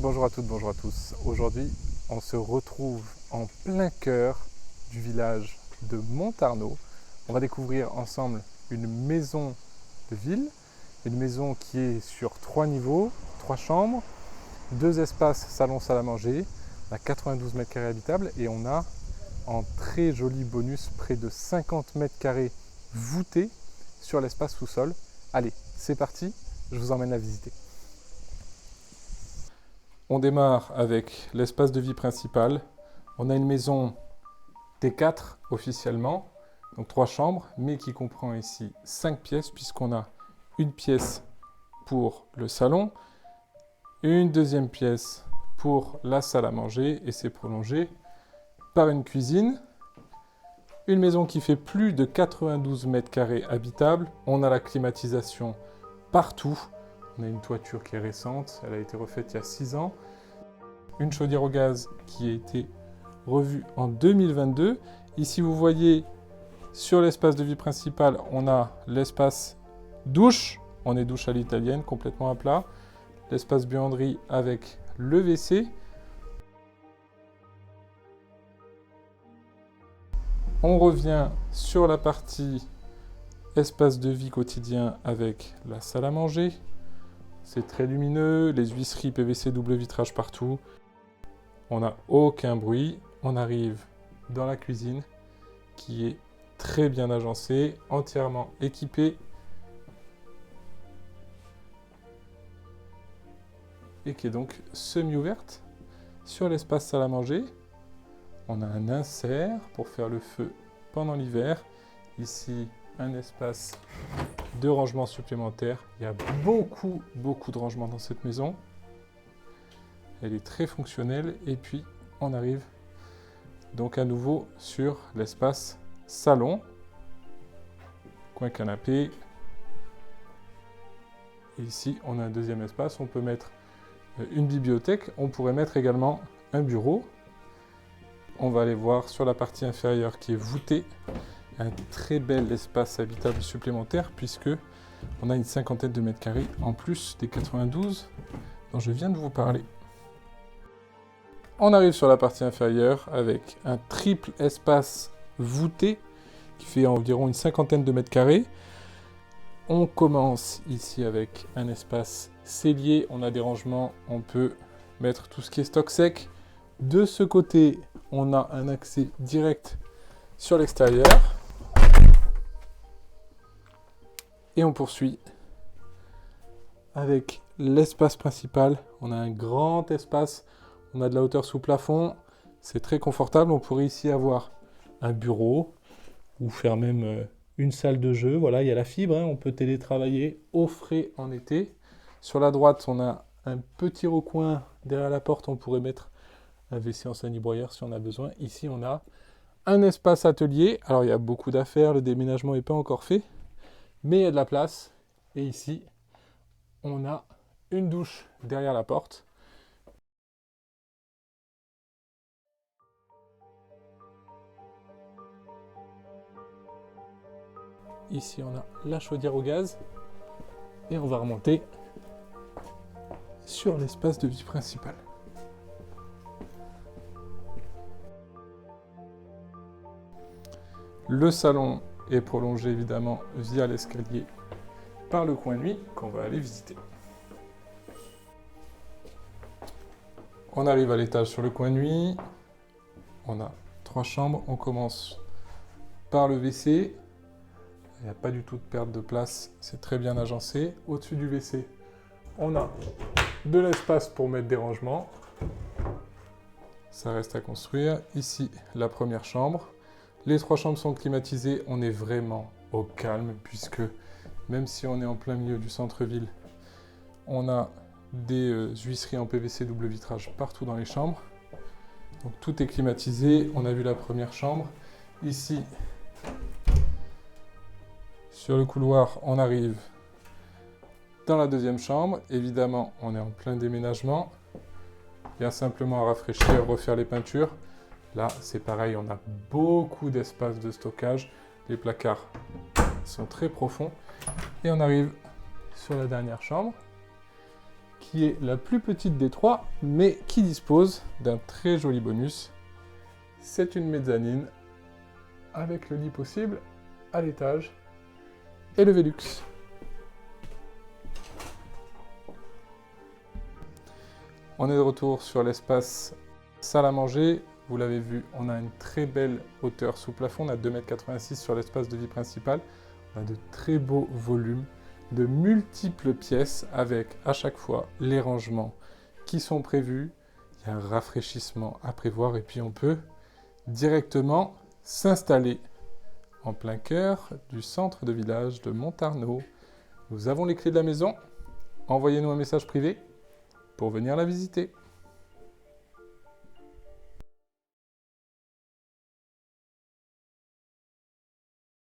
Bonjour à toutes, bonjour à tous. Aujourd'hui, on se retrouve en plein cœur du village de Montarnot. On va découvrir ensemble une maison de ville, une maison qui est sur 3 niveaux, 3 chambres, 2 espaces salon, salle à manger, on a 92 mètres carrés habitables et on a en très joli bonus près de 50 mètres carrés voûtés sur l'espace sous-sol. Allez, c'est parti, je vous emmène la visiter. On démarre avec l'espace de vie principal. On a une maison T4 officiellement, donc 3 chambres, mais qui comprend ici 5 pièces, puisqu'on a une pièce pour le salon, une deuxième pièce pour la salle à manger, et c'est prolongé par une cuisine. Une maison qui fait plus de 92 mètres carrés habitables. On a la climatisation partout. On a une toiture qui est récente, elle a été refaite il y a 6 ans. Une chaudière au gaz qui a été revue en 2022. Ici, vous voyez, sur l'espace de vie principal, on a l'espace douche. On est douche à l'italienne, complètement à plat. L'espace buanderie avec le WC. On revient sur la partie espace de vie quotidien avec la salle à manger. C'est très lumineux, les huisseries PVC double vitrage partout. On n'a aucun bruit. On arrive dans la cuisine qui est très bien agencée, entièrement équipée. Et qui est donc semi-ouverte. Sur l'espace salle à manger, on a un insert pour faire le feu pendant l'hiver. Ici, un espace de rangement supplémentaire. Il y a beaucoup de rangements dans cette maison. Elle est très fonctionnelle. Et puis, on arrive donc à nouveau sur l'espace salon. Coin canapé. Et ici, on a un deuxième espace. On peut mettre une bibliothèque. On pourrait mettre également un bureau. On va aller voir sur la partie inférieure qui est voûtée. Un très bel espace habitable supplémentaire puisque on a une cinquantaine de mètres carrés en plus des 92 dont je viens de vous parler. On arrive sur la partie inférieure avec un triple espace voûté qui fait environ une cinquantaine de mètres carrés. On commence ici avec un espace cellier. On a des rangements, on peut mettre tout ce qui est stock sec. De ce côté, on a un accès direct sur l'extérieur. Et on poursuit avec l'espace principal. On a un grand espace, on a de la hauteur sous plafond, c'est très confortable. On pourrait ici avoir un bureau ou faire même une salle de jeu. Voilà, il y a la fibre, on peut télétravailler au frais en été. Sur la droite, on a un petit recoin derrière la porte, on pourrait mettre un WC en sani-broyeur si on a besoin. Ici, on a un espace atelier. Alors, il y a beaucoup d'affaires, le déménagement n'est pas encore fait. Mais il y a de la place. Et ici, on a une douche derrière la porte. Ici, on a la chaudière au gaz. Et on va remonter sur l'espace de vie principal. Le salon est prolongé évidemment via l'escalier par le coin nuit qu'on va aller visiter. On arrive à l'étage sur le coin nuit. On a 3 chambres. On commence par le WC. Il n'y a pas du tout de perte de place. C'est très bien agencé. Au-dessus du WC, on a de l'espace pour mettre des rangements. Ça reste à construire. Ici, la première chambre. Les 3 chambres sont climatisées. On est vraiment au calme puisque même si on est en plein milieu du centre-ville, on a des huisseries en PVC double vitrage partout dans les chambres. Donc tout est climatisé. On a vu la première chambre. Ici, sur le couloir, on arrive dans la deuxième chambre. Évidemment, on est en plein déménagement. Il y a simplement à rafraîchir, refaire les peintures. Là, c'est pareil, on a beaucoup d'espace de stockage. Les placards sont très profonds. Et on arrive sur la dernière chambre. qui est la plus petite des trois, mais qui dispose d'un très joli bonus. C'est une mezzanine avec le lit possible à l'étage et le Velux. On est de retour sur l'espace salle à manger. Vous l'avez vu, on a une très belle hauteur sous plafond. On a 2,86 m sur l'espace de vie principal. On a de très beaux volumes, de multiples pièces avec à chaque fois les rangements qui sont prévus. Il y a un rafraîchissement à prévoir et puis on peut directement s'installer en plein cœur du centre de village de Montarnot. Nous avons les clés de la maison. Envoyez-nous un message privé pour venir la visiter.